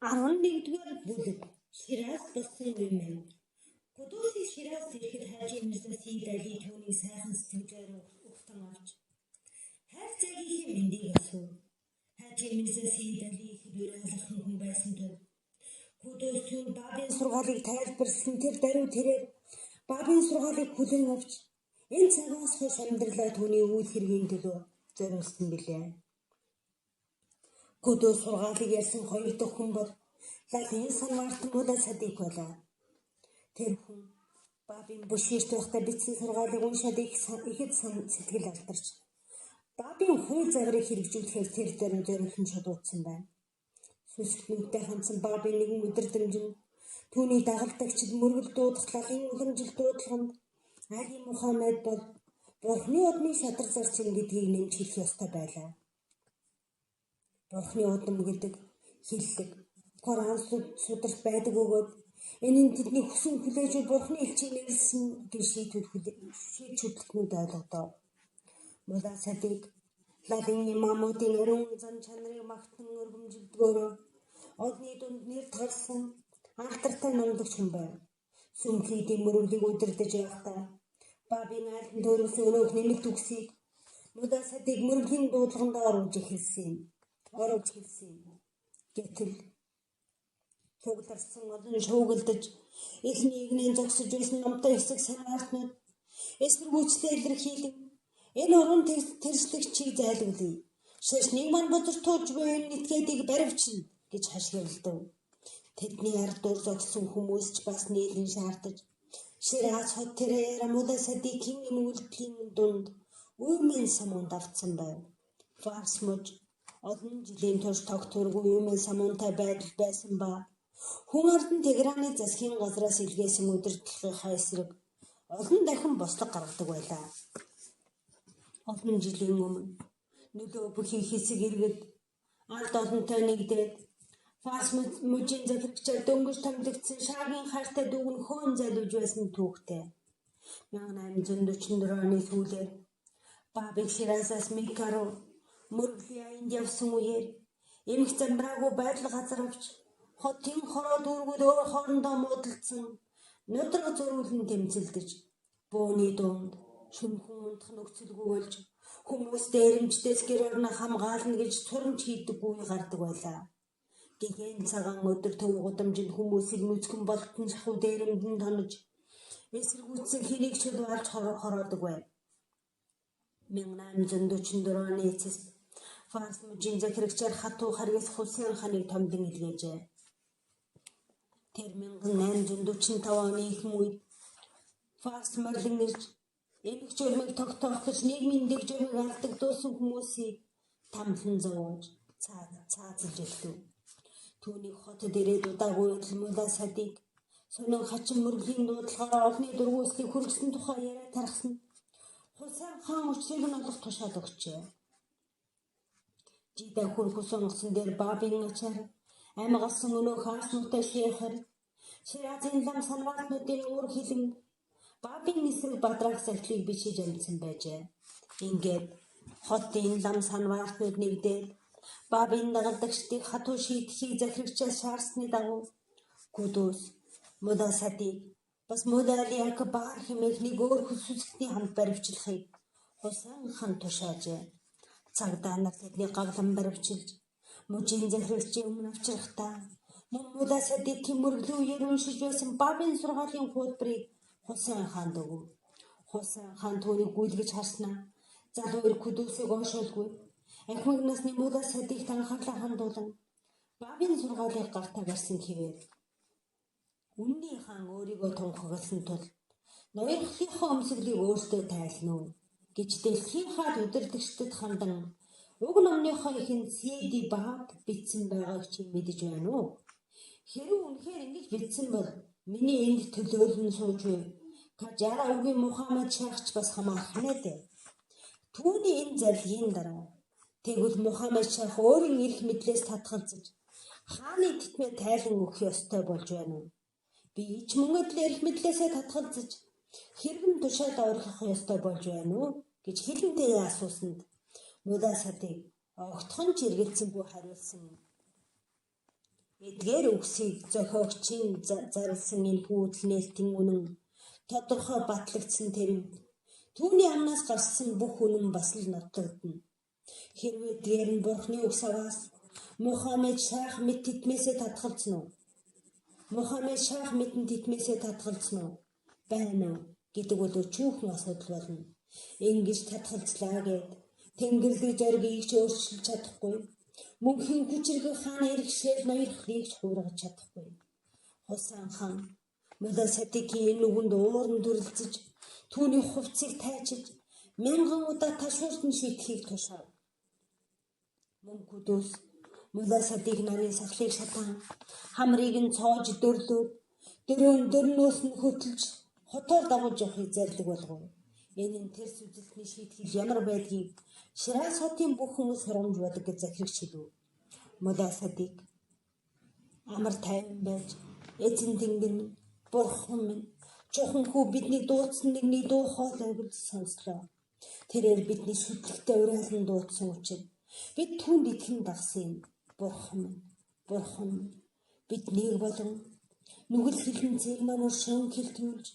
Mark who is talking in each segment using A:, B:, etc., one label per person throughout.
A: 11-р бүлэг Шираз болсон юм. Кудуси Шираз ирэхэд Хажи Мирза Сеид Али түүний сайхан сэтгэлээр угтан авч хайр цагийн мэндийг асуув. Хажи Мирза Сеид Али хэвээр алхан хүн байсан тул Кудус түүнд бабын сургаалыг тайлбарлсан. Тэр даруй тэрээр бабын сургаалыг хүлээн авч энэ цагаас хойш амьдралаа түүний үйл хэргийн төлөө зориулсан билээ. Кудус сургаалыг ярьсан хоёр дахь хүн бол Ладын Санвартан Мулла Садик байлаа. Тэр хүн бабын бүшгэрт байхдаа бичсэн сургаалыг уншаад ихэд сэтгэл алдарч бабын хууль загварыг хэрэгжүүлэхээр тэр зарим зориулсан шалгуулсан байна. Сүсгтнүүдтэй хандсан бабын нэгэн өдөр дэмжин түүний дагалдагчид мөргөл дуудах лагын уламжил дуудлаганд Али Мухаммед бол Бурхны удмын шадар зарчин гэдгийг нэмж хэлэх ёстой байлаа. Бурхны удам гэдэг хиллэг Коран сударт байдаг өгөөд энэ нь тэдний хүсэн хүлээж Бурхны элчийг нэрлсэн гэж шийдвэр хөдөлгөнүүд ойлгодоо. Мулла Садик Ладын имамуудын ариун зан чанарыг магтан өргөмжилдгөөрөө одны дунд нэр тарсан алтартай номлогч хүн байв. Сүмхийдийн мөрөглийг удирдах явахдаа бабын айлын төрөөс өнөөх нэмэлт үгсийг Мулла Садик мөрөглийн дуудлаганд оруулж эхэлсэн. Гэтэл цугларсан олон шуугилдаж эхний игнэн зогсож байсан номтой хэсэг санаартнууд эсвэргүүцтэй илэрхийлэн энэ уран тэрслэгчийг зайлуулъя. Шашныг мань бузартууж буй энэ нэтгээдийг баривчна гэж хашгирлав. Тэдний ард дур зогсон хүмүүс ч бас нийлэн шаардаж Шираз хот тэрээр Мулла Садикийн энэ үйлдэлийн дунд үймэн самунд автсан байв. Фарс муж олон жилийн турш тогтворгүй үймэн самуунтай байдал байсан ба хүн ардан Тегераны засгийн газраас илгээсэн удирдлагынхаа эсрэг олон дахин бослог гаргадаг байлаа. Олон жилийн өмнө нөлөө бүхий хэсэг иргэд ард олонтой нэгдээд Фарс мужийн захирагчаар дөнгөж томилогдсон шаагийн хайртай дүүг нь хөөн залууж байсан түүхтэй. 1844 оны сүүлээр бабыг Ширазаас Мекка руу мөргөлийн аянд явсан үеэр эмх замбраагүй байдал газар авч хотын хороо дүүргүүд өөр хоорондоо муудалцсан нудраг зөрүүлэн тэмцэлдэж бөөний дунд шүнхэн унтах нөхцөлгүй болж хүмүүс дээрэмждээс гэр орно хамгаална гэж сурамж хийдэггүй гардаг байлаа. Гэгэн цагаан өдөр төв гудамжинд хүмүүсийг нүцгэн болтон шахуу дээрэмдэн тонож эсэргүүцсэн хэнийг чөлөөлж хороодог байв. 1844 оны эцэст Фарс мужийн захирагчаар хатуу харгас Хусейн ханыг томдон илгээжээ. Тэр 1845 оны ихэнх үед Фарс морлон ирж эмх журмыг тогтоох гэж нийгмийн дэг журмыг алдагдуулсан хүмүүсийг тамлан зовоож цаазалж эхлэв. Түүнийг хотод ирээд удаагүй Мулла Садик сонин хачин мөргөлийн дуудлагаараа олны дургүйслийг хүргэсэн тухай яриа тархсан Хусейн хаан учрыг нь олох тушаал өгчээ. Жида хөрхөс онгоцон дээр бабын ачаар амьгалсан өнөөх хааснуутай шейхэр Ширазын лам санваатнуудын уур хилэн бабын эсрэг бадраг сахилыг бичиж амьдсан байжээ. Ингээд хотын лам санваатнууд нэгдээд бабын дагалдагчдыг хатуу шийдэхийг захирагчаас шаардсны дагуу Кудус Мулла Садик бас Мулла Али Акбар хэмээх нэг өөр хүсвэлтний хамт баривчлахыг Хусейн хан тушаажээ. Цагдаа нар тэдний гаглан баривчилж мужийн захирагчийн өмнө авчрахдаа Мулла Садикийн мөргөлийн үеэр уншиж байсан бабын сургаалын хуулбарыг Хусейн хаанд өгөв. Хусейн хаан түүнийг гүйлгэж харснаа залуур Кудусыг оншуулгүй ахмад насны Мулла Садикт анхаарлаа хандуулан бабын сургаалыг гартаа барьсан хэвээр үнний хаан өөрийгөө тунхагласан тул ноёрхлынхаа өмсгөлийг өөртөө тайлнав гэж дэлхийн хаалт удирдагчдад хандан уг номныхоо ихэнд Сиеди Бааб бичсэн байгааг чи мэдэж байна уу? Хэрвээ үнэхээр ингэж бичсэн бол миний энд төлөөлөн сууж буй Кажара үгийн Мухаммед шахч бас хамаарах нэ дээ. Түүний энэ зарлагын дараа тэгвэл Мухаммед шах өөрийн эрх мэдлээс татгалзаж хааны титмээ тайлан өгөх ёстой болж байна уу? Би ч мөн л эрх мэдлээсээ татгалзаж хэрэгэн тушаал орхих ёстой болж байна уу гэж хэлэнтэй асуусанд Мулла Садик огтхон ч эргэлзэнгүй хариулсан. Эдгээр үгсийг зохиогчийн зарласан энэ хүүдэл нээлтийн үнэн тодорхой батлагдсан тэрэнд түүний амнаас гарсан бүх үнэн бас л нотогдно. Хэрвээ эдгээр нь Бурхны үг саваас Мухаммед шах мэд титмээсээ татгалцсан уу? Мухаммед шах мэдэн титмээсээ татгалцсан уу? Байна уу гэдэг бол өчүүхэн асуудал болно. Ингэж татгалцлаа гэд Тэнгэрлэг зоригийг ч өөрчилж чадахгүй. Мөнхийн хүчрэг хааны иргэшээр ноёрхлыг ч хуургаж чадахгүй. Хусан хаан Мула Садикийн нүгэнд ууран дүрлцэж түүний хувцсыг тайчиж 1000 удаа ташууртан шийдэхийг тушаав. Мөн Кудус Мула Садик нарын сахлыг шатан хамрыг нь цоож дөрлөөд дөрнөөс нь хөтлж хотоор дагуулж явахыг зарлиг болгов. Энэ нь тэрс үзэлтний шийтгэл ямар байдгийг Шираз хотын бүх хүмүүс сургамж бодог гэж захирагч хэлв. Мула Садик амар тайван байж эзэн тэнгэр минь Бурхан минь чухам хүү бидний дуудсан нэгний дуу хоолойг л сонслоо. Тэрээр бидний шүтлэгтэй уриалан дуудсан учраас бид түүнд итгэн дагсан юм. Бурхан минь биднийг болон нүгэл хилэнцгийг маань өршөөн хилтүүлж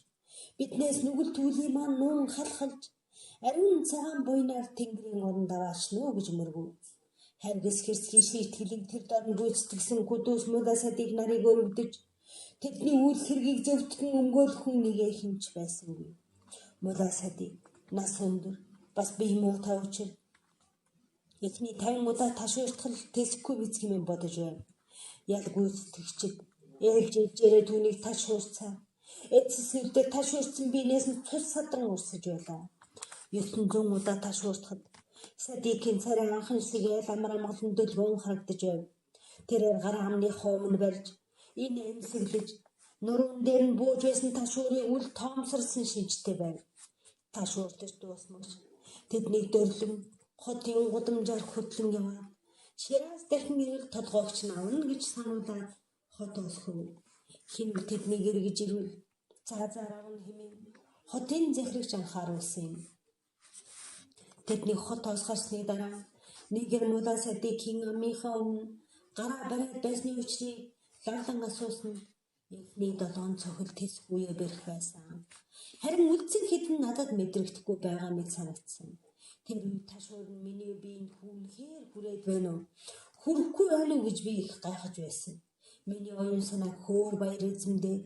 A: биднээс нүгэл түүлийн маань нуун халахалж ариун цагаан буйнаар тэнгэрийн оронд аваачна уу гэж мөргөв. Харгас хэрсгийн шийтгэлийг тэр дорн гүйцэтгсэн Кудус Мула Садик нарыг өрөвдөж тэдний үйл хэргийг зөвтгөн өмгөөлөхөн нэгээ хинч байсангүй. Мула Садик нас өндөр бас бие муутай учраас эхний 50 удаа ташууртгал тэсэхгүй биз хэмээн бодож байна. Яг гүйцэтгэгчид ээлж ээлжээрээ түүнийг ташуурцаа. Эцэсвэрдээ ташуурцсан биенээс нь цус садан урсаж байлаа. 900 удаа ташууртахад Садикийн царай анхан шигээл амар амгалан дөлгөөн харагдаж байв. Тэрээр гараа амны хоомн барьж энэ эмсэглэж нуруунд дээр нь бууж байсан ташуурыг үл тоомсорсон шинжтэй байв. Ташууртаж дуусмагч тэднийг дөрлөн хотын гудамжаар хөтлөн яваад Шираз дахин ирэл толгоогч нь авна гэж сануулад хот олхов. Хэн тэднийг эргэж ирвэл цаазаар авна хэмээн хотын захирагч анхааруулсан юм. Тэднийг хот олсгосны дараа нэгэр Мула Садикийн амынхаа өмнө гараа бариад байсны учрыг лавлан асуусан. Эхний 7 цохил тэсгүйе бэрх байсан. Харин үлдсэн хэдэн надад мэдрэгдэхгүй байгаа мэт санагдсан. Тэр үед ташуур нь миний биеинд хүнхээр хүрээд байна уу? Хүрэхгүй байна уу гэж би их гайхаж байсан. Миний оюун санааг хөөр баяр эзэмдээ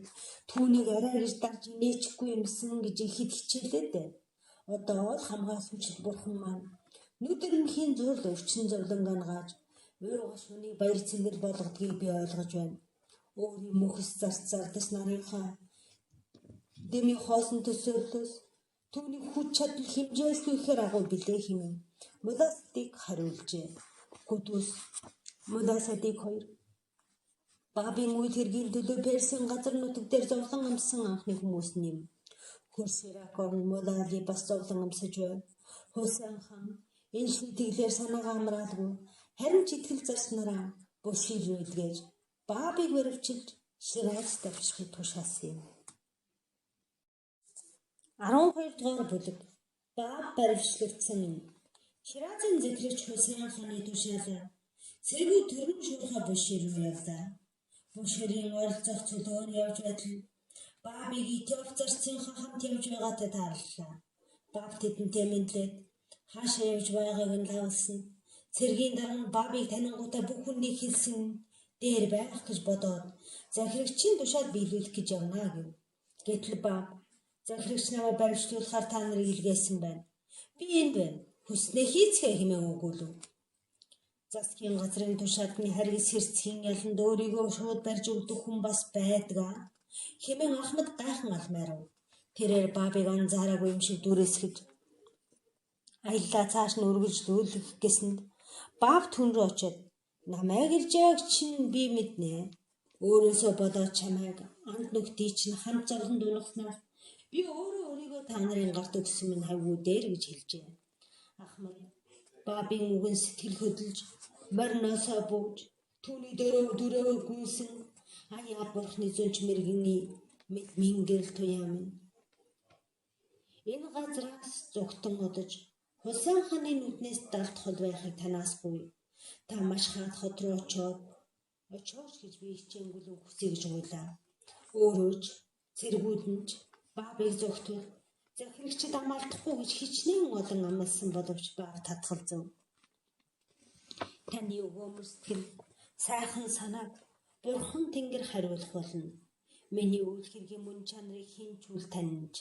A: түүнийг арай гэж дарж нээчихгүй юмсан гэж ихэд хичээлээд. Одоо л хамгаалсанч Бурхан маань нүдэрнхийн зурд өвчин зовлон гангааж уурга шүнийг баяр цэнгэл болгодгийг би ойлгож байна. Өөрийн мөхс зардас нарынхаа дэми хоосон төсөөллөөс түүний хүч чадал хэмжээсгүй ихээр агуу билээ хэмээн Мула Садик хариулжээ. Кудус Мула Садик хоёр Бабын үйл хэргийн төлөө Персийн газар нутаг дээр зовлон амссан анхны хүмүүс нэм. Хөрс Ирак орн Мула Али бас зовлон амсаж байв. Хусан хаан энэ шийдгэлээр санаагаа амраалгүй харин ч итгэл зарснараа Бушир руу илгээж Бабыг өрөвчилж Шираз давчихыг тушаасан юм. 12 дугаар бүлэг Баб баривчлагдсан юм. Ширазын захирагч Хусан хааны тушаалаа цэргүү төрөн шуурхай Бушир руу явлаа. Буширийн оролцох цөлөөр явж байтал Бабыг Этиоп зарцынхаа хамт явж байгаатай таарлаа. Баб тэдэнтэй мэдлээд хаашаа явж байгааг нь лавлсан. Цэргийн дараа нь Бабыг танингуудаа бүх хүнийг хэлсэн дээр байх гэж бодоод захирагчийн тушаал биелүүлэх гэж явна гэв. Гэтэл Баб захирагч намайг баривчлуулахаар та нарыг илгээсэн байна. Би энд байна. Хүснээ хийцгээ хэмээн өгүүлв. Засгийн газрын тушаалны харгас хэрцгийн яланд өөрийгөө шууд барьж өгдөх хүн бас байдгаа хэмээн Ахмад гайхан алмаарав. Тэрээр Бабыг анзаараагүй юм шиг дүрээсгэж аяллаа цааш нь үргэлжлүүлэх гэсэнд Баб түн рүү очиод намайг ирж байгааг чинь би мэднэ. Өөрөөсөө бодоод чамайг анд нүхтий чинь хамт зовлон дуунахнаас би өөрийгөө та нарын гарт өгсөн минь хавгүй дээр гэж хэлжээ. Ахмад Бабын үгэн сэтгэл хөдлөж морноосоо бууж түүний дөрөө гүйсэн аяа Бурхны зөнч мэргэний мэд мингэрл туяа минь. Энэ газраас зүгтэн удаж Хусан хааны нүднээс далд хол байхыг танаасгүй. Та маш хаад хот руу очоод очооч гэж би хичээнгүүл хүсье гэж уйлаа. Өөрөөч цэргүүд нь баабыг зөвхтөл захирагчид амаалдахгүй гэж хичнээн олон амласан боловч бааб татгалзав. Таны өгөөмөр сэтгэл сайхан санааг бурхан тэнгэр хариулах болно. Миний үйл хэргийн мөн чанарыг хэн ч үл таньж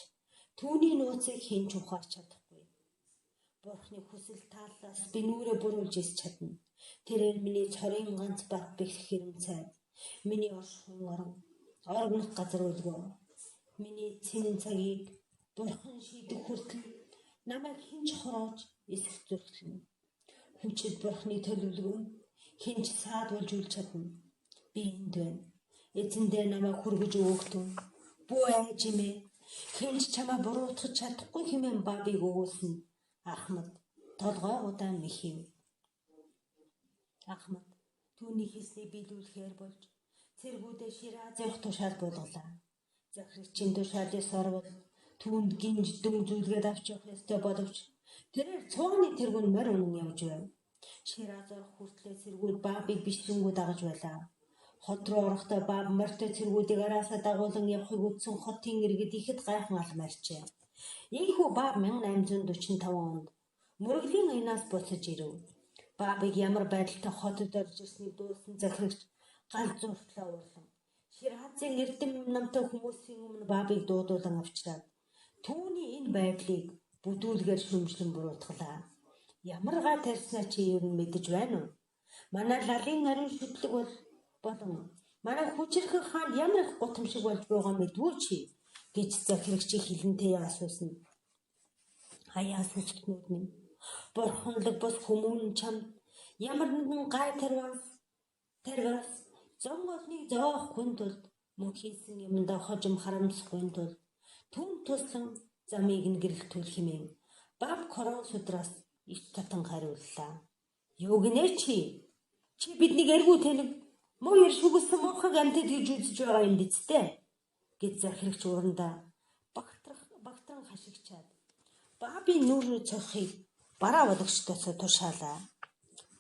A: түүний нууцыг хэн ч ухаарч чадахгүй. Бурханы хүсэл тааллаас би нүрээ буруулж ис чадна. Тэрээр миний цорын ганц бат бэх хэрэмцээд миний оршин орогнох газар үлгөө. Миний цэн цагийг бурхан шийдэх хүртэл намайг хэн ч хороож эсэх зүрхлэнэ. Хүчит бурханы төлөвлөгөө хэн ч саадуулж үл чадна. Би энд байна. Эзэндээ намайг хүргэж өгөхдөө бүү аймээ хэн ч чамаа буруутгах чадахгүй хэмээн баабыг өгүүлсэн. Ахмад толгой удаан мэхив. Ахмад түүний хийснийг биелүүлэхээр болж цэргүүдээ Шираз явах тушаал буулгалаа. Захирагчийн тушаалыг сорвол түүнд гинж дүн зүйлгээд авч явах ёстой боловч тэрээр цууны тэргүүн морь унан явж байв. Шираз орох хүртлээр цэргүүд баабыг бишрэнгүү дагаж байлаа. Хот руу орохдоо бааб морьтой цэргүүдийг араасаа дагуулan явахыг үзсэн хотын иргэд ихэд гайхан алмарчээ. Ийхүү бааб 1845 онд мөрөглийн аянаас буцаж ирэв. Баабыг ямар байдалтай хотод орж ирснийг дуулсан захирагч гал зуртлаа уурлан. Ширазын эрдэм намтай хүмүүсийн өмнө баабыг дуудуулан авчираад түүний энэ байдлыг бүдүүлгээр шүмжлэн буруутгалаа. Ямар гай тарьснаа чи юу мэдэж байна уу? Манай лалын ариун шүтлэг болон манай хүчирхэг хаанд ямар их гутамшиг болж байгаа мэдвүү чи гэж захирагчийг хилэнтэй асуусан. Хаяа сүчгнүүд минь бурханлаг бос хүмүүн чамд ямар нэгэн гай тарваас зон олныг зоохгүй тулд мөн хийсэн юмдаа хожим харамсахгүй тулд түн туслан замыг нь гэрэлтүүл хэмээн бааб корон судраас иш татан хариуллаа. Юу гинэ чи биднийг эргүү тэнэг муу ер шүгсэн муухайг амтд гэж үзэж байгаа юм бицтэй гэж захирагч урандаа багтран хашигчаад баабын нүр цохихыг бараа улагчтай тушаалаа.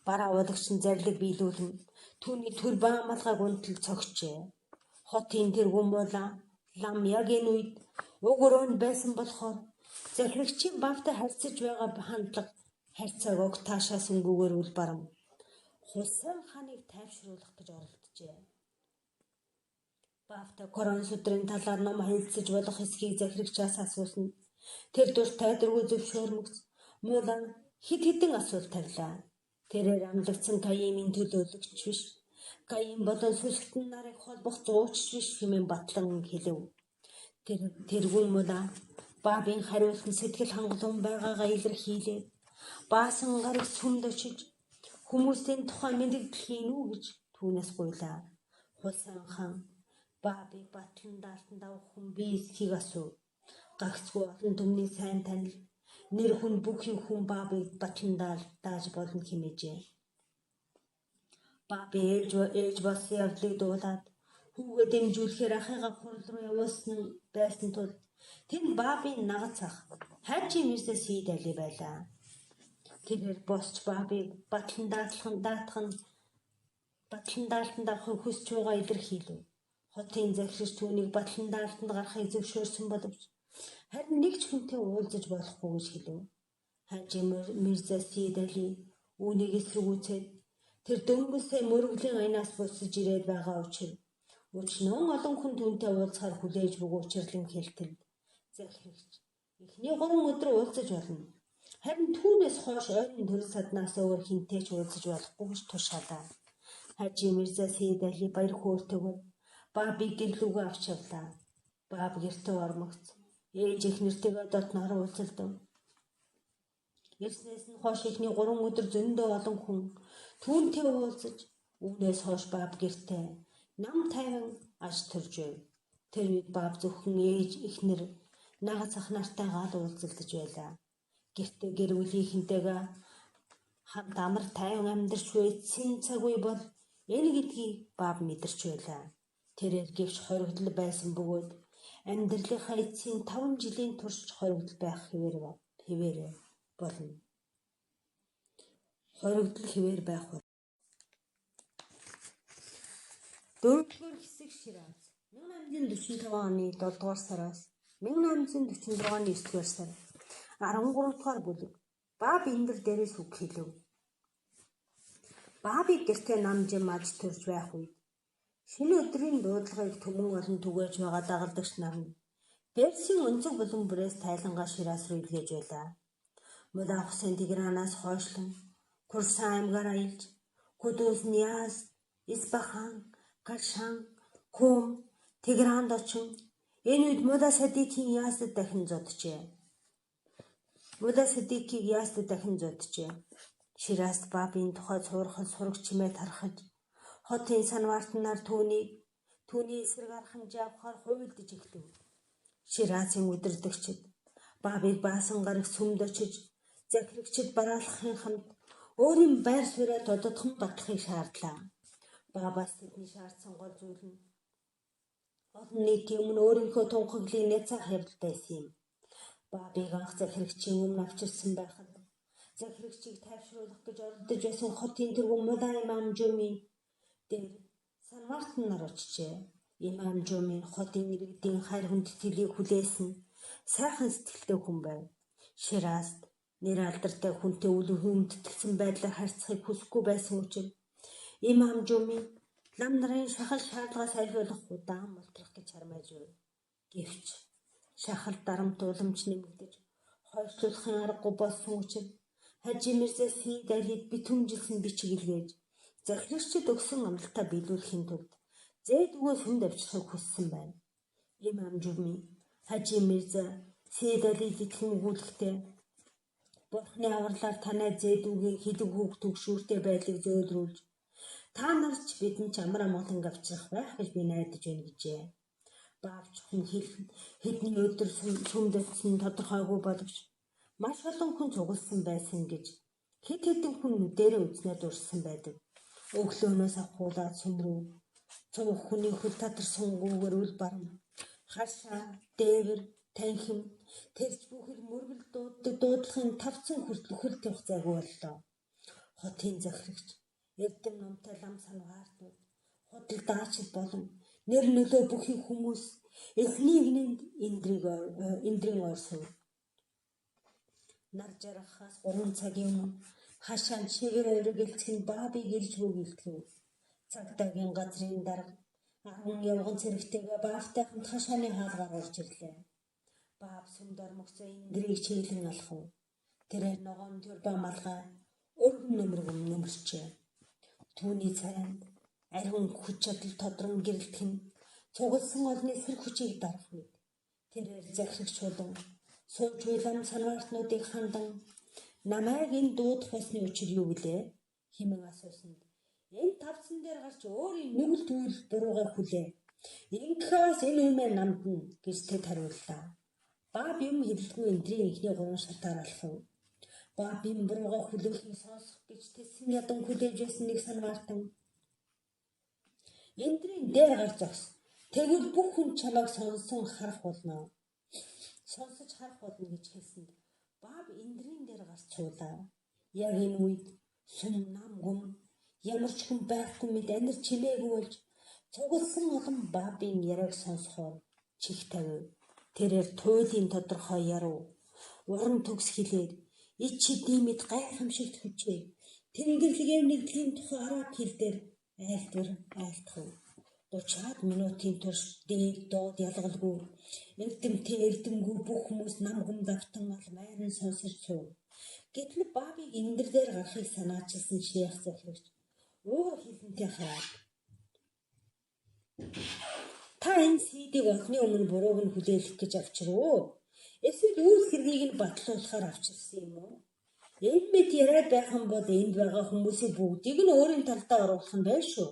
A: Бараа улагч нь зарлиг биелүүлэн түүний төр ба амалгааг унтал цогчээ. Хотын тэргүүн болаа лам яг энэ үед уг өрөөнд байсан болохоор захирагчийн баавтай харьцаж байгаа хандлага харьцааг уг таашаас өнгөөр үл барам Хусан ханыг тайвшруулах гэж оролджээ. Баавтай корон судрын талаар ном хэлцэж болох эсхийг захирагчаас асуусан. Тэр дуртай дөрвөө зөвшөөрмөгц муулан хид хідэн асуулт тавилаа. Тэрээр амлагдсан Каимын төлөөлөгч биш. Каим болон сүсгтэн нарыг холбох зууч биш хэмээн батлан хэлэв. Тэргүүн муулаа баабын хариултанд сэтгэл хангалуун байгаагаа илэрхийлээд баасан гарыг сүмд очиж хүмүүсийн тухай мэдэгдэл хийн үү гэж түүнээс гуйлаа. Хусан хаан баабыг батлан даалтанд авах хүн би эсхийг асуув. Гагцгүй олон түмний сайн танил нэр хүн бүхий хүн баабыг батлан дааж болно хэмээжээ. Бааб ээж болсон явдлыг дуулаад хүүгээ дэмжүүлэхээр ахыгаа хурал руу явуулсан байсан тул тэнд баабын нагц ах Хажи Мирза Сийд Али байлаа. Тэрээр босч баабыг батлан даалтанд авахыг хүсч байгаа илэрхийлв. Хотын захирагч түүнийг батлан даалтанд гарахыг зөвшөөрсөн боловч харин нэг ч хүнтэй уулзаж болохгүй гэж хэлв. Хажи Мирза Сийд Али үүнийг эсэргүүцээд тэр дөнгөж сая мөрөглийн аянаас буцаж ирээд байгаа учраас өчнөн олон хүн түүнтэй уулзахаар хүлээж буг учрлан хэлтэл захирагч эхний 3 өдөр уулзаж болно. Харин түүнээс хойш ойрын төрөл саднаас өөр хинтэй ч уулзаж болохгүй гэж тушаалаа. Хажи Мирза Сийд Али баяр хөөртэйгээр баабыг гэрлүүгээ авч явлаа. Бааб гэртээ ормогц ээж их нэртэйгээ дотноор уулзалдав. Ирснээс нь хойш ихний 3 өдөр зөндөө олон хүн түүнтэй уулзаж үүнээс хойш бааб гэртээ нам тайван аж төрж байв. Тэр үед бааб зөвхөн ээж ихнэр нагц ах нартайгаа л уулзалдаж байлаа. Гэртээ гэр бүлийнхэнтэйгээ хамт амар тайван амьдарч байсан цаг үе бол энэ гэдгийг бааб мэдэрч байлаа. Тэрээр гэвч хоригдл байсан бөгөөд амьдралынхаа эцсийн 5 жилийн турш хоригдл байх хэвээр болно. Хоригдл хэвээр байх Дөрөвдүгээр хэсэг Шираз 1845 оны 7 дугаар сараас 1846 оны 9 дугаар сар 13 дугаар бүлэг Бааб Индр дээрээс үг хэлв. Баабыг гэртээ намжин маж төрж байх үед шинэ өдрийн дуудлагыг түмэн олон түгээж байгаа дагалдагч нар нь Персийн өнцөг булан бүрээс тайлангаа Шираз руу илгээж байлаа. Мулаа Хусын Тегеранаас хойшлон Курсан аймгаар аялж Кудус, Ниаз, Исфахан, Кашан, Кум, Тегеранд очин энэ үед Мулаа Садикийн Яздад дахин зоджээ. Шираст Баабын тухай цуурхал сураг чимээ тархаж хотын санваартнаар түүний эсрэг архамжаа авахаар хувилдаж эхлэв. Ширазын удирдагчид Баабыг баасан гараг сүмд очиж захирагчид бараалхахын хамт өөрийн байр сууриа тодотхон батлахыг шаардлаа. Баабаас тэдний шаардсан гол зүйл нь олон нийтийн өмнө өөрийнхөө тунхаглыг няцаах явдал байсан юм. Баабыг анх захирагчийн өмнө авчирсан байхад захирагчийг тайвшруулах гэж оролдож байсан хотын тэргүүн Мулаа Имам Жумийн дээр санваартан нар очжээ. Имам Жумийн хотын иргэдийн хайр хүндэтгэлийг хүлээсэн сайхан сэтгэлтэй хүн байв. Шираст нэр алдартай хүнтэй үл хүндэтгсэн байдлаар харьцахыг хүсэхгүй байсан учраас Имам Жумийн лам нарын шахал шаардлагаас айлгуулах удаан болтрох гэж хармайж байв. Гэвч шахал дарамт уламж нэмэгдэж хойшлуулахын аргагүй болсон учраас Хажи Мирза Сейд Алид битүүмжилсэн бичиг илгээж захирагчид өгсөн амлалтаа биелүүлэхийн тулд зээд өгөө сүмд авчрахыг хүссэн байна. Имам Жумийн Хажи Мирза Сейд Алид итгэн өгүүлэхдээ Бурхны авралаар танай зээд үгийн хилэг хүүг төгшүүртэй байдлыг зөөлрүүлж та нарч бидэнд ч амар амгалан авчрах байх гэж би найдаж байна гэжээ. Баавч хүн хэдний өдөр сүмд очсон тодорхойгүй боловч маш олон хүн цугласан байсан гэж хэд хэдэн хүн нүдэрээ үзнээр дурсан байдаг. Өглөөнөөс авахуулаад сүм рүү цуг хүний хөл татарсан гүүгээр үл барам хашаа, дээвэр, танхим тэрч бүхэл мөргөл дуудлагын тавцсан хүртэл хөл тавих зайгүй боллоо. Хотын захирагч эрдэм номтой лам санваартнууд худал даачид болон нэр нөлөө бүхий хүмүүс эхний игнэнд Индрийн ойрсов. Нар жаргахаас 3 цагийн өмнө хашаанд шигэр ойрог элцэх нь Баабыг ирж рүү гэлтгэв. Цагдаагийн газрын дарга 10 явган цэрэгтэйгээ Баабтай хамт хашааны хаалгаар орж ирлээ. Бааб сүмд ормогцоо Индрийг чиглэн алхав. Тэрээр ногоон төрбө малгай өргөн нөмөрчээ. Түүний царайнд ариун хүч чадал тодрон гэрэлтэх нь цугласан олны эсрэг хүчийг дарах үед тэрээр захирагчулан сууж уйлам санваартнуудыг хандан намайг энэ дуудах болсны учир юу гэлээ хэмээн асуусанд энэ тавцсан дээр гарч өөрийн нүгэл түйл буруугаа хүлээ. Инхээс энэ үмээ намдна гэж тэд хариуллаа. Бааб юм хэлэлгүй Индрийн ихний 3 шатаар алхав. Баабын буруугаа хүлээхийг сонсох гэж тэсэн ядан хүлээж байсан нэг санваартан Индрийн дээр гарч зогс. Тэгвэл бүх хүн чамайг сонсож харах болно гэж хэлсэнд Бааб Индрийн дээр гарч суулаа. Яг энэ үед сүм нам гүм ямар ч хүн байхгүй мэд анир чимээгүй болж цугласан олон Баабын яриаг сонсохоор чих тавив. Тэрээр туйлын тодорхой яруу уран төгс хэлээд ич хэдний мэд гайхамшигт хүчээ тэнгэрлэгээр нэгдлийн тухай араб хэл дээр айлтгав. 30-аад минутын турш дээд доод ялгалгүй эрдэмгүй бүх хүмүүс нам гүм давтан ал майран сонсож сув. Гэтэл Баабыг Индр дээр гарахыг санаачилсан шейх захирагч уур хилэнтэй хараад та энэ Сейдийг олны өмнө бурууг нь хүлээлгэх гэж авчирв. Эсвэл үйл хэргийг нь батлуулахаар авчирсан юм уу? Энэ мэд яриад байх юм бол энд байгаа хүмүүсийн бүгдийг нь өөрийн талдаа оруулах нь байна шүү.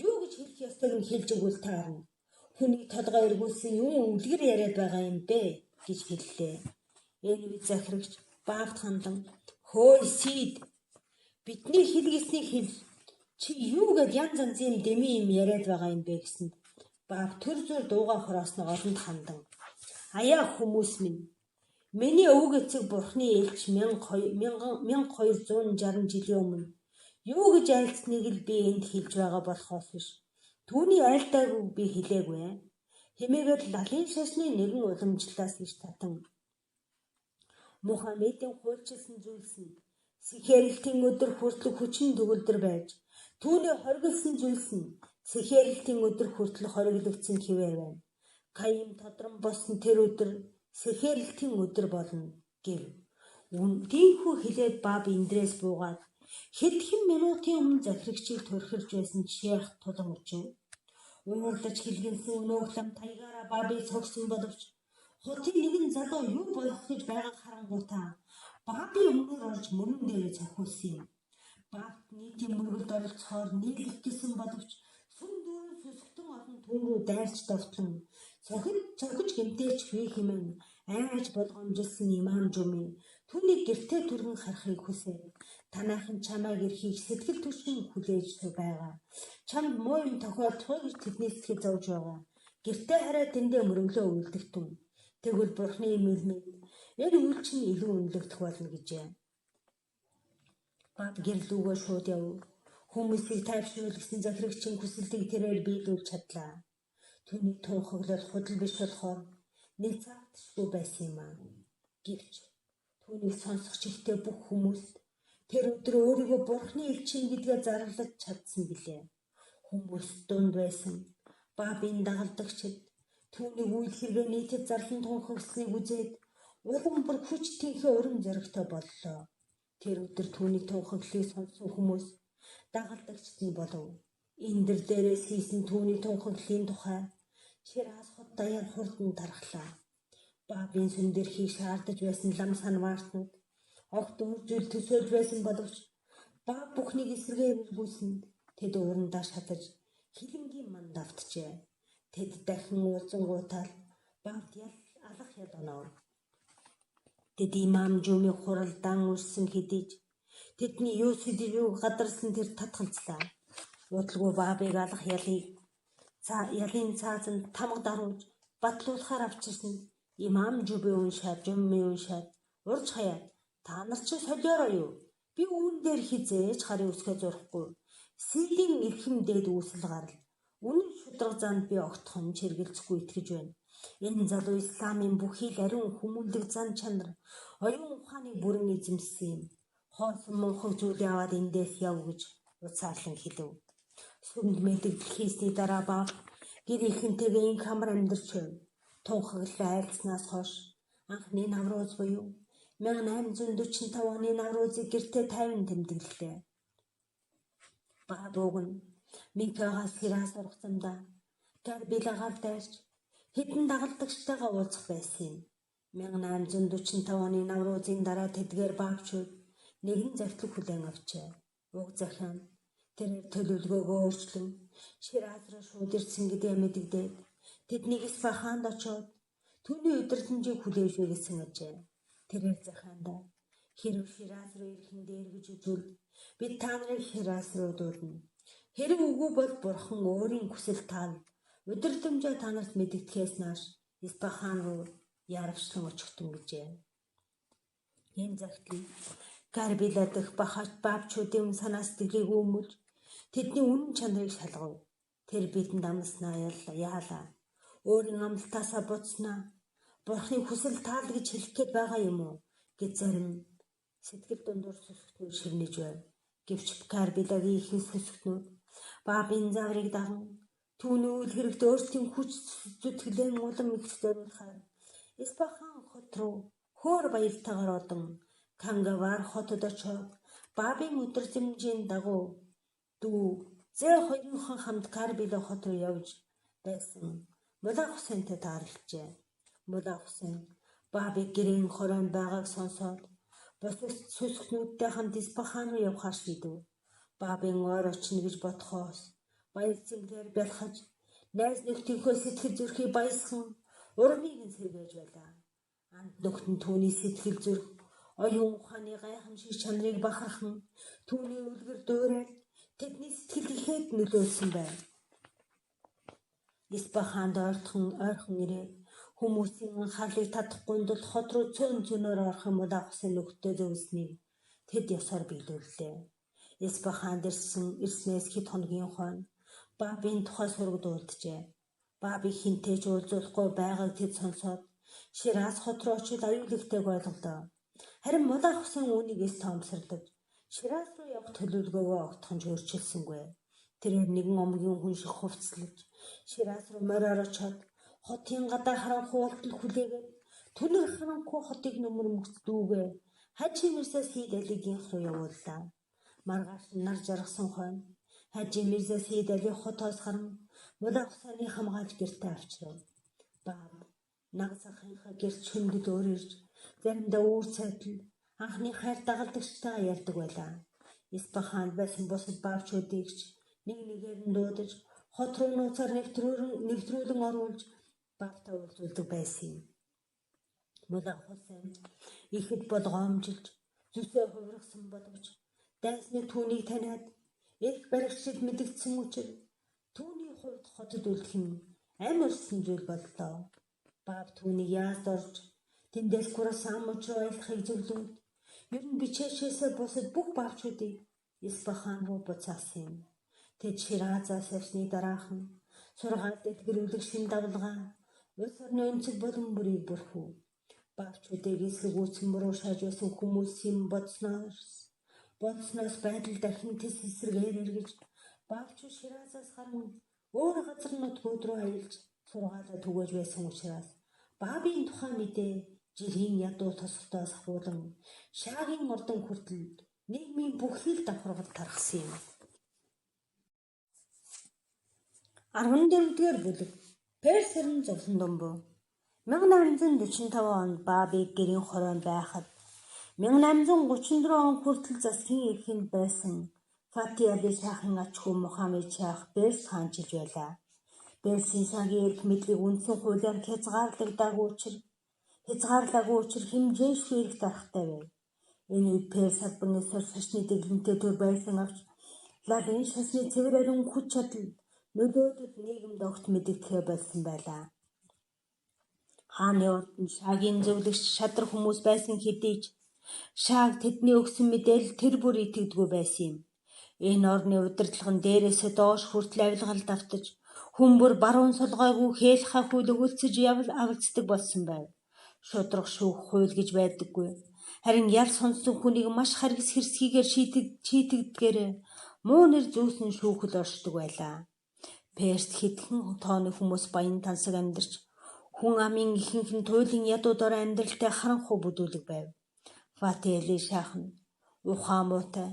A: Юу гэж хэлэх ёстойг нь хэлж өгвөл таарна. Хүний толгой эргүүлсэн юм үлгэр яриад байгаа юм бэ гэж хэллээ. Энэ үед захирагч Баабд хандан хөөе Сейд бидний хэлгээсний хэл чи юу гэд янз янзын дэми юм яриад байгаа юм бэ гэсэнд Бааб төр зур дуугаа хороосны олонд хандан аяа хүмүүс минь миний өвөг эцэг Бурхны ээлж 1260 жилийн өмнө юу гэж айлцсныг л би энд хэлж байгаа болохоос биш Түүний айлтайг би хэлээгүй. Хэмээгээр лалын шашны нэгэн уламжлалаас гэж татан Мухаммедийн хуульчилсан зүйлс нь сэхэрэлтийн өдөр хүртэл хүчин төгөлдөр байж түүний хоригдсан зүйлс нь сэхэрэлтийн өдөр хүртэл хориглогдсон хэвээр байна. Каим тодрон босон тэр өдөр сэхэрэлтийн өдөр болно гэв. Тийхүү хэлээд баба эндрээс буугаад хэдхэн минутын өмнө захирагчийг төрхирж байсан шейх тулан өчөв. Уурлаж хэлгэнсэн өнөөхлөм таягаараа бабыг цогсон боловч хотын нэгэн залуу юу болох гэж байгааг харангуйтаа бабын өмнөр орж мөрөн дээрээ цохиулсан юм. Бабт нийтийн мөргөлд оролцохоор нийлэх гэсэн боловч сүм дүүрэн сүсгтэн олон түн рүү дайрч довтлон цохиж гэмтээч хий хэмээн айж болгоомжилсан имам Жуми түүнийг гэртээ түргэн харахыг хүсээд танайхан чамайг эрхийг сэтгэл түшин хүлээж байгаа. Чамд муу юм тохиолдохыг гэж тэдний сэтгэл зовж байгаа. Гэртээ хараа тэндээ мөрөглөө үлдэгтэн. Тэгвэл бурхны имэлмэд энэ үйл чинь илүү үнэлэгдэх болно гэжээ. Баб гэрлүүгөө шууд яв. Хүмүүсийг тайвшруул гэсэн захирагчийн хүсэлтийг тэрээр биелүүлж чадлаа. Түүний тунхаглал худал биш болохоор нэг цаатшгүй байсан юм аа. Гэвч түүнийг сонсох чихтэй бүх хүмүүс тэр өдөр өөрийгөө бурхны элчин гэдгээ зарлаж чадсан билээ. Хүмүүс дунд байсан бабын дагалдагчид түүний үйл хэрэгээ нийтэд зарлан тунхагласныг үзээд улам бүр хүч тийхээ урам зоригтой боллоо. Тэр өдөр түүний тунхаглалыг сонссон хүмүүс дагалдагчд нь болов. Эндэр дээрээс хийсэн түүний тунхаглалын тухай Шираз хот даяар хурдан тархлаа. Бабын сүндэрхийг шаардаж байсан лам санваартнууд огт үржил төсөөлж байсан боловч баб бүхнийг эсрэгээр эргүүлсэнд тэд уурандаа шатаж хилэнгийн манд автжээ. Тэд дахин уулзангуутал бабд алах ял оноо. Тэд имам Жуми хуралдаан үрсэн хэдиж тэдний юу сэдвийг гадарсан тэр татгалцлаа. Удалгүй бабыг алах ялын цаазанд тамга дарууж батлуулахаар авчирсан имам Жуми уншаад урж хаяад та нар чи солиороо юу? Би үүн дээр хизээж харин өсгөө зурхгүй. Силийн эрхэм дээд үүсэл гарал. Үнэн шудраг занд би огтхон чиргэлцэхгүй итгэж байна. Энэ залуу исламын бүхий л ариун хүмүүнлэг зан чанар, оюун ухааныг бүрэн эзэмссэн юм. Хоосон мунхаг зүйлээ аваад эндээс яв гэж уцаарлан хэлв. Сүмд мэдэгдэл хийсний дараа баба гэрийнхэнтэйгээ инх амар амьдарч байв. Тунхаглал айлцснаас хойш анхны навруз буюу 1845 оны наврузыг гэртээ тайван тэмдэглэлээ. Баба уг нь Меккагаас Шираз орох замдаа Карбилагаар дайрч хэдэн дагалдагчтайгаа уулзах байсан юм. 1845 оны наврузын дараа тэдгээр баабчууд нэгэн захидлыг хүлээн авчээ. Уг захиан тэрээр төлөвлөгөөгөө өөрчлөн Шираз руу шууд ирсэн гэдгээ мэдэгдээд тэднийг Исфаханд очоод түүний удирдамжийг хүлээж өгсөн ажээ. Тэрээр захиандаа хэрв Шираз руу ирэхэн дээр гэж үзвэл бид та нарыг Шираз руу дуулна. Хэрэг үгүй бол бурхан өөрийн хүсэл таал удирдамжаа та нарт мэдэгдэхээс нааш Исфахан руу яарвчлан очихтун гэжээ. Энэ захидлыг Карбила дэх баабчуудын санаа сэтгэлийг өмүүлж тэдний үнэн чанарыг шалгав. Тэр бидэнд амласнаа яалаа. Өөрийн амлалтаасаа буцснаа. Бурхны хүсэл таал гэж хэлэх гээд байгаа юм уу гэж зарим сэтгэл дундуур сүсгтнүүд шивнэж байв. Гэвч Карбилагийн ихэнх сүсгтнүүд баабын заврыг даган түүний үйл хэрэгт өөрсдийн хүч зүтгэлэн улам их зориулахаар Исфахан хот руу хөөр баяртайгаар одон Кангавар хотод очоод баабын удирдамжийн дагуу дүү Зэ-2-ын хамт Карбила хот руу явж байсан Мулла Хусейнтэй таарлажээ. Мулла Хусейн баабыг гэрийн хороонд байгааг сонсоод бусад сүсгтнүүдтэй хамт Исфахан руу явахаар шийдэв. Баабын ойр очно гэж бодхоос баяр зэмлэр бэлхаж найз нөхдийнхөө сэтгэл зүрхийг баясган урмыг нь сэргээж байлаа. Анд нөхд нь түүний сэтгэл зүрх оюун ухааны гайхамшиг чанарыг бахархан түүний үлгэр дуурайд тэдний сэтгэл ихэд нөлөөлсөн байв. Исфаханд ойрхон ирээд хүмүүсийн анхаарлыг татахгүй тул хот руу цөөнөөр орох Мулла Хусейн нөхдөд зөвлөснийг тэд ёсоор биелүүллээ. Исфаханд ирснээс хэд хоногийн хойно Баабын тухай сурагд урджээ. Баабыг хинтээж уулзуулахгүй байгааг тэд сонсоод Шираз хот руу очиж аюулгүйтэйг ойлголоо. Харин Мулах Хусын үүнийгээс тоомсордог. Шираз руу явах төлөвлөгөөгөө огтхон ч өөрчилсөнгүй. Тэрээр нэгэн омгийн хүн шиг хувцлаж Шираз руу мороор очоод хотын гадаа харанхуй болтол хүлээгээд түнэр харанхуй хотыг нөмөрмөгц дүүгээ Хажи Мирза Сейд Алигийнх руу явууллаа. Маргааш нар жаргасан хойно Хажи Мирза Сейд Али хотоос харан Мулах Хусаны хамгаалж гэртээ авчрав. Бааб нагасахынхаа гэрт шөнөд өөр ирж заримдаа үүр цайтал анхны хайр дагалдагчтайгаа ярьдаг байлаа. Испаханд байсан бусад баавчуудыг ч нэг нэгээр нь дуудаж хот руу нууцаар нэвтрүүлэн оруулж баавтай уулзуулдаг байсан юм. Мулах Хусын ихэд бол гоомжилж зүсээ хувиргасан боловч дайсны түүнийг таниад их баригчид мэдэгдсэн учраас түүний хувьд хотод үлдэх нь амарсан зүйл боллоо. Бааб түүнийг яас орж тэндээс Курасан мужид аялахыг зөвлөвд ер нь бичээшээсээ бусад бүх баавчуудыг Испахан руу буцаасан юм. Тэд Ширазаас явсны дараахан сургаал дэлгэрүүлэх шин давлгаа улс орны өнцөг болон бүрийг бүрхүү. Баавчуудыг эсэргүүцэн буруушааж байсан хүмүүсийн бодсноос байдал дахин тис эсрэгээр эргэж баавчууд Ширазаас гарan өөр газар нутгууд руу аялж сургаалаа түгээж байсан учраас Баабын тухай мэдээ жирийн ядуу тосготоос ахуулан Шаагийн ордон хүртэл нийгмийн бүхий л давхаргал тархсан юм. 14-р бүлэг Перс орн зовлон домбоо 1845 онд Баабыг гэрийн хороонд байхад 1834 он хүртэл засгийн эрхэнд байсан Фати Али Шахын ач хүү Мухаммед Шах Перс хаанчилж байлаа. Персийн цагийн эрх мэдлийг үндсэн хуулиар хязгаарлаагүй учир хэмжээшгүй эрх дарахтай байв. Энэ үед Перс албан ёсоор шашны дэглэмтэй төр байсан авч лагын шашны цэвэр ариун хүч чадал нөлөөдөд нийгэмд огт мэдэгдэхээ болсон байлаа. Хааны ордонд Шаагийн зөвлөгч шадар хүмүүс байсан хэдий ч Шааг тэдний өгсөн мэдээлэл тэр бүр итгэдэггүй байсан юм. Энэ орны удирдлага нь дээрээсээ доош хүртэл авилгалд автаж хүмүүр баруун солгойгүй хээлхай хууль өгүүлцэж авалцдаг болсон байв. Шудрах шүүх хууль гэж байдаггүй. Харин ял сонссон хүнийг маш харгас хэрсгийгээр шийтэгдгээр муу нэр зүүсэн шүүхэл оршдог байлаа. Перст хэдхэн тооны хүмүүс баян тансаг амьдарч хүн амын ихэнх нь туйлын ядуудаар амьдралтай харанхуй бүдүүлэг байв. Фати Али Шах нь ухаан муутай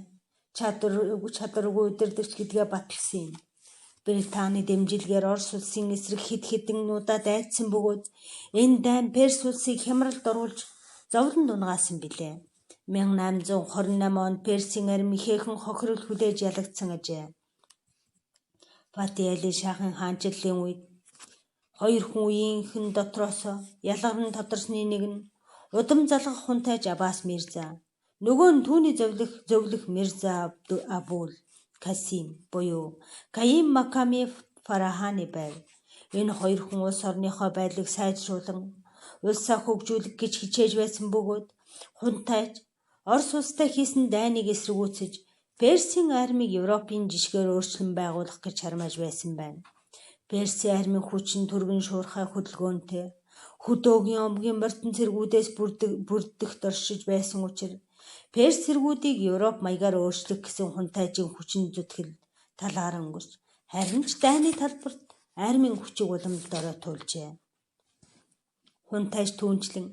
A: чадваргүй удирдагч гэдгээ баталсан юм. Британий дэмжилгээр Орос улсын эсрэг хэдэн удаа дайцсан бөгөөд энэ дайн Перс улсыг хямралд оруулж зовлон унгаасан билээ. 1828 онд Персийн арми ихээхэн хохирол хүлээж ялагдсан ажээ. Фати Али Шахын хаанчлалын үед хоёр хүн үеийнхэн дотроос ялгарн тодорсны нэг нь удам залгах хунтайж Аббас Мирза, нөгөө нь түүний зөвлөх Мирза Абул Касим буюу Каим Маками Фараханы байв. Энэ хоёр хүн улс орныхоо байдлыг сайжруулан улсаа хөгжүүлэх гэж хичээж байсан бөгөөд хунтайж Орос улстай хийсэн дайныг эсэргүүцэж Персийн армийг Европын жишгээр өөрчлөн байгуулах гэж хармааж байсан байна. Персийн армийн хүчин түргэн шуурхай хөдөлгөөнтэй хөдөөгийн омгийн морьтон цэргүүдээс бүрдэх доршиж байсан учраас Перс цэргүүдийг Европ маягаар өөрчлөх гэсэн хунтайжийн хүчин зүтгэл талаар өнгөрч харин ч дайны талбарт армийн хүчиг уламжлалд оройтуулжээ. Хунтайж түүнчлэн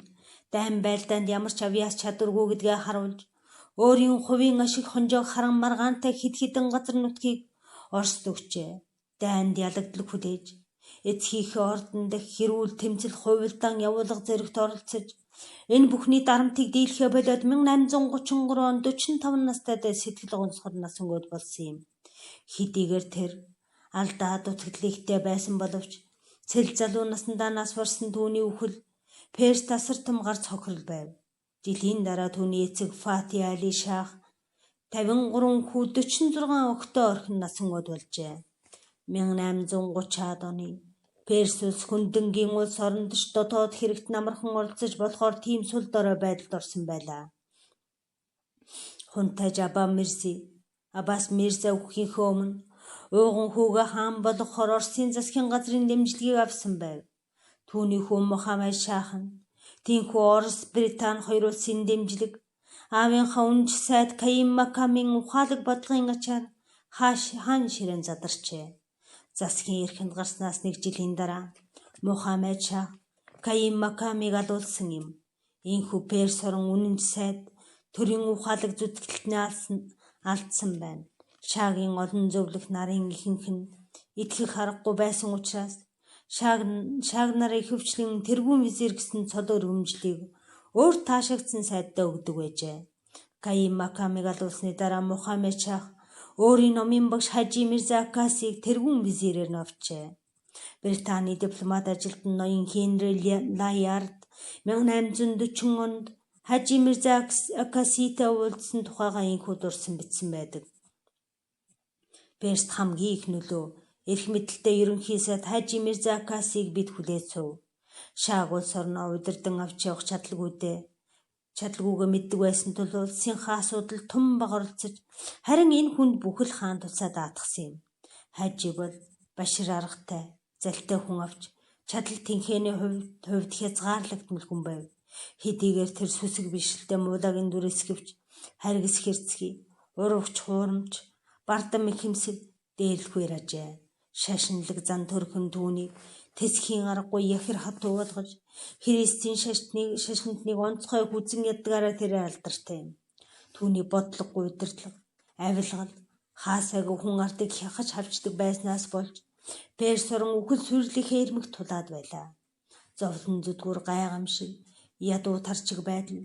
A: дайн байлдаанд ямар ч авьяас чадваргүй гэдгээ харуулж өөрийн хувийн ашиг хонжоог харан маргаантай хэдэн газар нутгийг Оросд өгчээ. Дайнд ялагдлаг хүлээж эцгийнхээ ордон дэх хэрүүл тэмцэл хувилдаан явуулга зэрэгт оролцож энэ бүхний дарамтыг дийлхэ болоод 1833 он 45 настайдаа сэтгэл гонсгор насангууд болсон юм. Хэдийгээр тэр алдаа дутагдлыхтэй байсан боловч цэл залуу насндаа нас барсан түүний үхэл Перс тасартам гарч хохирол байв. Жилийн дараа түүний эцэг Фати Али Шах 53 хүү 46 өгтөө орхин насангууд болжээ. 1830-аад оны Перс улс хүндэнгийн улс оронд ч дотоод хэрэгт намархан оролцож болохоор тийм сул дорой байдалд орсон байлаа. Хунтайж Аббас Мирза үххийнхээ өмнө Ууган хүүгээ хаан болгохоор Оросын засгийн газрын дэмжлэгийг авсан байв. Түүний хүү Мухаммед шаах нь тийхүү Орос, Британи хоёр улсын дэмжлэг, аавынхаа үнж сайд Каим Макамын ухаалаг бодлогын ачаар хаан ширээн задарчээ. Засгийн эрхэнд гарснаас 1 жилийн дараа Мухаммед шаах Каим Макамыг алуулсан юм. Ийхүү Перс орон үнэнч сайд төрийн ухаалаг зүтгэлтний алдсан байна. Шаагийн олон зөвлөх нарын ихэнх нь итгэх аргагүй байсан учраас шааг нарыг хөвчлэн тэргүүн визир гэсэн цол өргөмжлийг өөр таашаагдсан сайдтай өгдөг байжээ. Каим Макамыг алуулсны дараа Мухаммед шаах өөрийн номын багш Хажи Мирза Акасийг тэргүүн визирээр новчээ. Британий дипломат ажилтан ноён Хенри Лайард 1840 онд Хажи Мирза Акаситай уулзсан тухайга инхүү дурсан бичсэн байдаг. Перст хамгийн их нөлөө эрх мэдэлтэй ерөнхий сайд Хажи Мирза Акасийг бид хүлээж сув. Шааг улс орноо удирдан авч явах чадлагүйгээ мэддэг байсан тул улсынхаа асуудал тун баг оролцож, харин энэ хүнд бүхэл хаан тусаа даатгсан юм. Хажи бол башир аргатай, залтай хүн авч чадал тэнхээний хувьд хязгаарлагдмал хүн байв. Хэдийгээр тэр сүсэг бишэлтэй муулагийн дүр эсгэвч, харгис хэрцгий, урвч хуурамч, бардам ихэмсэг дээрлэхгүй рajээ. Шашинлаг зан төрхөн түүнийг тэсхийн аргагүй яхир хатуу болгож, Христийн шашинтныг онцгой хүзэн ядгаараа тэрэ алдартай юм. Түүний бодлого, удирдлага, авилгал хаасайг хүн ардыг хяхаж хавчдаг байснаас болж Перс орон үхэл сүрлийнхээ ирмэг тулаад байлаа. Зовлон зүдгүүр гайхамшиг, ядуу тарчиг байдал,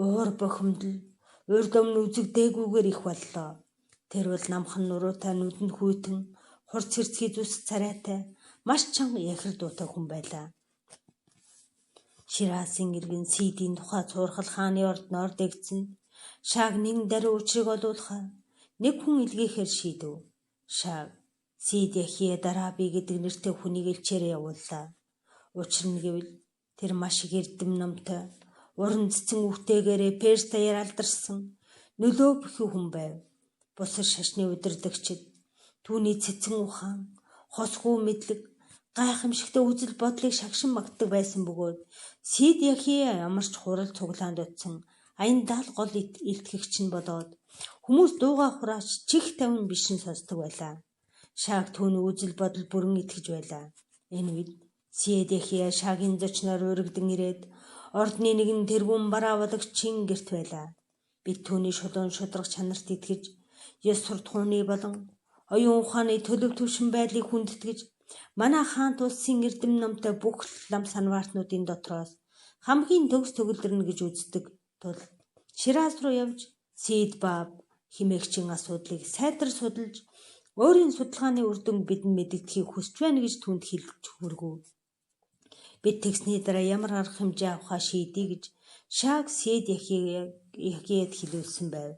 A: уур бохимдол, урд өмнө үзэгдээгүйгээр их боллоо. Тэр бол намхан нуруутай, нүдэнд хүйтэн, хурц хэрцгий зүс царайтай, маш чанга яхир дуутай хүн байлаа. Шираазын иргэн Сидийн тухай цуурхал хааны ордноор дэгдсэнд шааг нэг даруй учрыг олуулахаар нэг хүн илгээхээр шийдэв. Шааг Сид Яхие Дараби гэдэг нэртэй хүнийг элчээрээ явууллаа. Учир нь гэвэл тэр маш их эрдэм номтой, уран цэцэн үхтээгээрээ Перс даяар алдарсан нөлөө бүхий хүн байв. Бусар шашны удирдагчид түүний цэцэн ухаан, хосгүй мэдлэг, гайхамшигтай үзэл бодлыг шагшин магтдаг байсан бөгөөд Сид Яхие ямар ч хурал цуглаанд утсан аяндаа л гол илтгэгч нь болоод хүмүүс дуугаа хураач чих тавин бишин сонсдог байлаа. Шааг түүний үзэл бодол бүрэн итгэж байлаа. Энэ үед Сид Яхие шаагийн зочноор урагдан ирээд ордны нэгэн тэргүүн бараавлагчийн гэрт байлаа. Бид түүний шулуун шударга чанарт итгэж, ёс суртахууны болон оюун ухааны төлөв түвшин байдлыг хүндэтгэж, манай хаант улсын эрдэм номтой бүх лам санваартнуудын дотроос хамгийн төгс төгөлдрнө гэж үздэг тул Ширааз руу явж Сид Бааб химээгчийн асуудлыг сайтар судалж, өөрийн судалгааны үр дүн бидэнд мэдэгдэхийг хүсэж байна гэж түүнд хэлж хүргэв. Бид тэгсний дараа ямар арга хэмжээ авахаа шийдэе гэж шааг Сид Яхиед хэлүүлсэн байв.